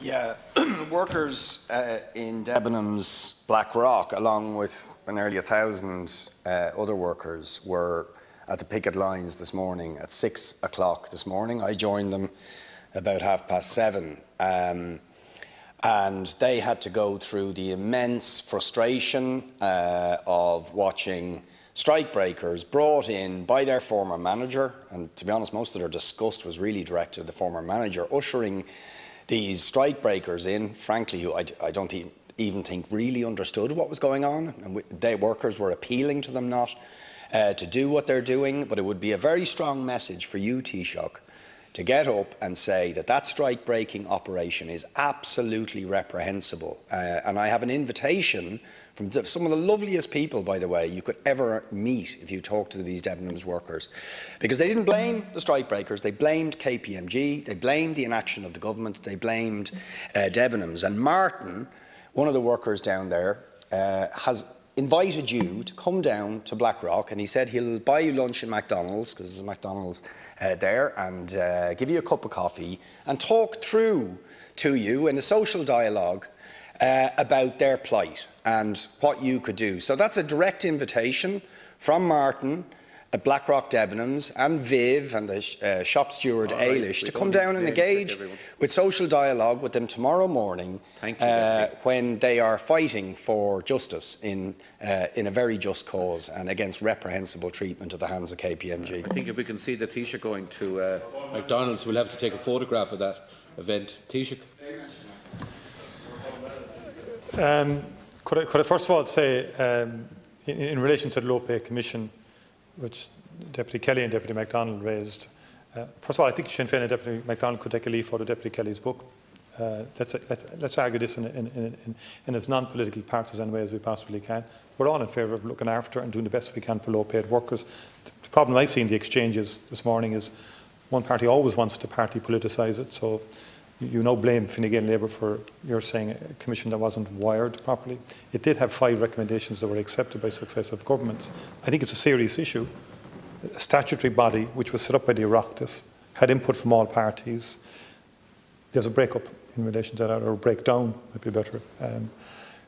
Yeah, workers in Debenhams Blackrock, along with nearly 1,000 other workers, were at the picket lines this morning at 6 o'clock this morning. I joined them about 7:30. And they had to go through the immense frustration of watching strikebreakers brought in by their former manager, and to be honest, most of their disgust was really directed at the former manager, ushering these strikebreakers in, frankly, who I don't even think really understood what was going on. And workers were appealing to them not to do what they're doing, but it would be a very strong message for you, Taoiseach, to get up and say that that strike-breaking operation is absolutely reprehensible. And I have an invitation from some of the loveliest people, by the way, you could ever meet if you talk to these Debenhams workers. Because they didn't blame the strikebreakers, they blamed KPMG, they blamed the inaction of the government, they blamed Debenhams. And Martin, one of the workers down there, has invited you to come down to Blackrock, and he said he'll buy you lunch in McDonald's, because there's a McDonald's there, and give you a cup of coffee and talk through to you in a social dialogue about their plight and what you could do. So that's a direct invitation from Martin at Blackrock Debenhams and Viv and the shop steward Eilish to come down and engage with social dialogue with them tomorrow morning when they are fighting for justice in a very just cause and against reprehensible treatment at the hands of KPMG. I think if we can see the Taoiseach going to McDonald's, we'll have to take a photograph of that event. Taoiseach. Could I first of all say, in relation to the Low Pay Commission, which Deputy Kelly and Deputy MacDonald raised, first of all, I think Sinn Féin and Deputy MacDonald could take a leaf out of Deputy Kelly's book. Let's argue this in as non-political partisan way as we possibly can. We're all in favour of looking after and doing the best we can for low-paid workers. The problem I see in the exchanges this morning is one party always wants to party politicise it, so you now blame Fine Gael Labour for, you're saying, a commission that wasn't wired properly. It did have 5 recommendations that were accepted by successive governments. I think it's a serious issue. A statutory body, which was set up by the Oireachtas, had input from all parties. There's a break-up in relation to that, or a breakdown, might be a better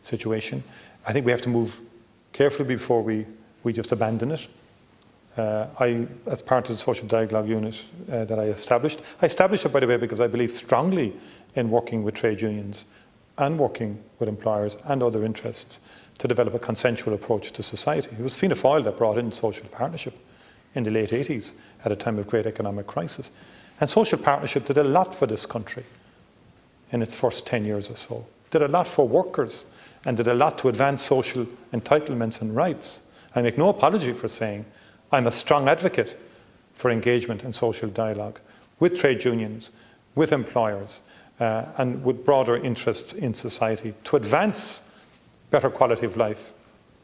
situation. I think we have to move carefully before we just abandon it. As part of the social dialogue unit that I established it, by the way, because I believe strongly in working with trade unions and working with employers and other interests to develop a consensual approach to society. It was Fianna Fáil that brought in social partnership in the late 80s at a time of great economic crisis. And social partnership did a lot for this country in its first 10 years or so. Did a lot for workers and did a lot to advance social entitlements and rights. I make no apology for saying I'm a strong advocate for engagement and social dialogue with trade unions, with employers, and with broader interests in society to advance better quality of life,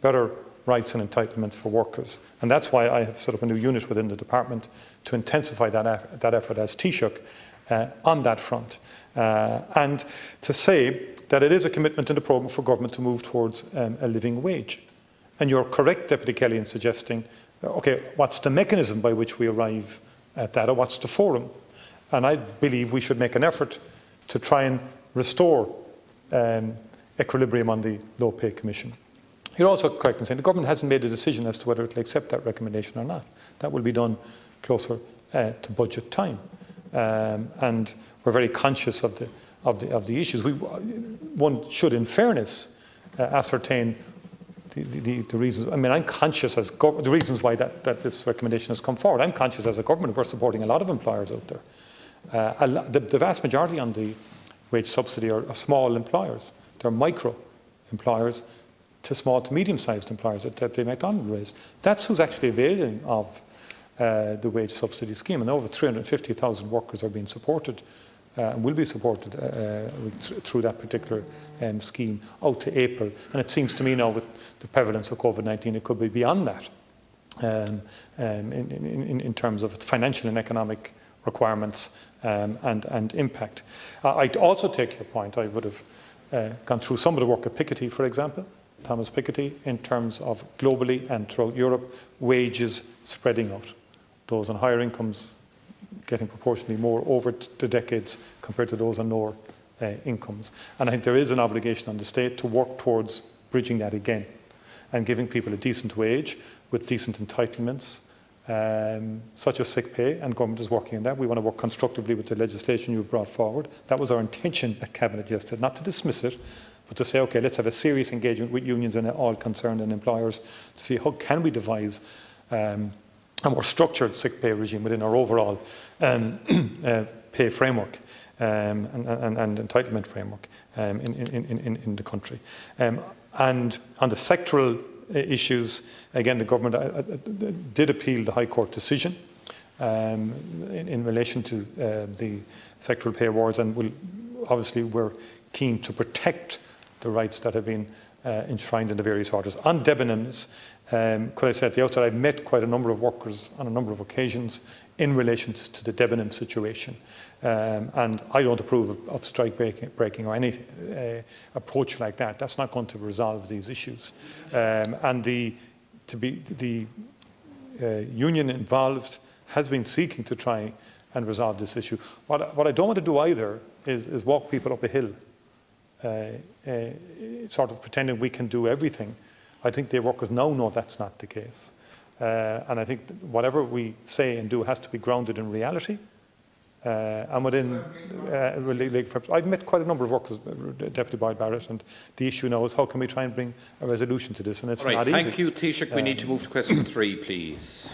better rights and entitlements for workers. And that's why I have set up a new unit within the department to intensify that effort as Taoiseach on that front. And to say that it is a commitment in the programme for government to move towards a living wage. And you're correct, Deputy Kelly, in suggesting, okay, what's the mechanism by which we arrive at that, or what's the forum? And I believe we should make an effort to try and restore equilibrium on the Low Pay Commission. You're also correct in saying the government hasn't made a decision as to whether it will accept that recommendation or not. That will be done closer to budget time. And we're very conscious of the issues. One should, in fairness, ascertain the reasons. I mean, I'm conscious as the reasons why that this recommendation has come forward. I'm conscious as a government we're supporting a lot of employers out there. The vast majority on the wage subsidy are small employers. They're micro employers to small to medium-sized employers that Deputy MacDonald raised. That's who's actually availing of the wage subsidy scheme. And over 350,000 workers are being supported and will be supported through that particular scheme out to April. And it seems to me now, with the prevalence of COVID-19, it could be beyond that in terms of its financial and economic requirements and impact. I'd also take your point. I would have gone through some of the work of Piketty, for example, Thomas Piketty, in terms of globally and throughout Europe, wages spreading out. Those on higher incomes getting proportionally more over the decades compared to those on lower incomes. And I think there is an obligation on the state to work towards bridging that again and giving people a decent wage with decent entitlements, such as sick pay, and government is working on that. We want to work constructively with the legislation you've brought forward. That was our intention at Cabinet yesterday, not to dismiss it, but to say, okay, let's have a serious engagement with unions and all concerned and employers to see how can we devise a more structured sick pay regime within our overall pay framework and entitlement framework in the country. And on the sectoral issues, again, the government did appeal the High Court decision in relation to the sectoral pay awards, and obviously we're keen to protect the rights that have been enshrined in the various orders. On Debenhams, could I say at the outset, I've met quite a number of workers on a number of occasions in relation to the Debenham situation. And I don't approve of strike breaking or any approach like that. That's not going to resolve these issues. And the union involved has been seeking to try and resolve this issue. What I don't want to do either is walk people up a hill, sort of pretending we can do everything. I think the workers now know that's not the case. And I think whatever we say and do has to be grounded in reality. And within, I've met quite a number of workers, Deputy Boyd-Barrett, and the issue now is how can we try and bring a resolution to this, and it's not easy. Thank you, Taoiseach. We need to move to question 3, please.